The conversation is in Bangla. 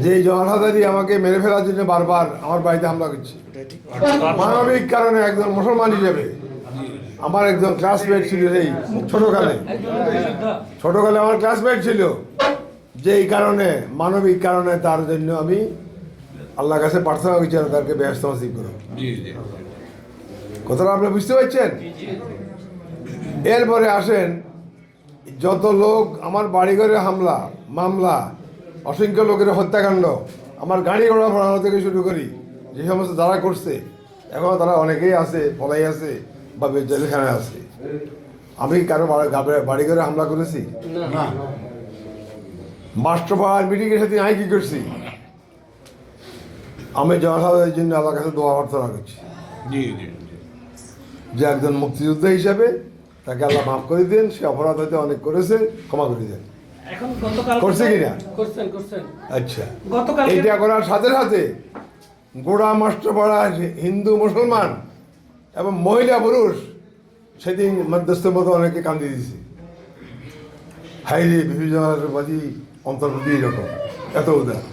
যে জনসাধারী আমাকে মেরে ফেলার জন্য বারবার আমার বাড়িতে হামলা করছে, মানবিক কারণে একজন মুসলমান হিসেবে আমার একজন ক্লাসমেট ছিল, এই ছোটকালে আমার ক্লাসমেট ছিল, যেই কারণে মানবিক কারণে তার জন্য আমি আল্লাহর কাছে প্রার্থনা করছি তাকে বেহেশত নসিব করো। কথাটা আপনি বুঝতে পারছেন? এরপরে আসেন, যত লোক আমার বাড়িঘরে হামলা মামলা, অসংখ্য লোকের হত্যাকাণ্ড, আমার গাড়ি ঘোড়া ভাড়ানো থেকে শুরু করি, যে সমস্ত যারা করছে এখনও তারা অনেকেই আছে, পলাই আছে বা জেলখানায় আছে। আমি কারো বাড়িঘরে হামলা করেছি? না। মাস্টারপাড়ার মিটিংয়ের সাথে আমি কী করছি? আমি জনসাধারণের জন্য আল্লাহর কাছে দোয়া প্রার্থনা করছি যে একজন মুক্তিযোদ্ধা হিসাবে তাকে আল্লাহ মাফ করে দেন, সে অপরাধ হয়তো অনেক করেছে, ক্ষমা করে দেন। করছে কিনা? আচ্ছা, এইটা করার সাথে সাথে গোড়া মাস্টারপাড়ার হিন্দু মুসলমান এবং মহিলা পুরুষ সেদিন মধ্যস্থের মতো অনেকে কান্দি দিয়েছে, হাইরে বিভাজনবাদী অন্তর্ভুক্তি এরকম এত উদার।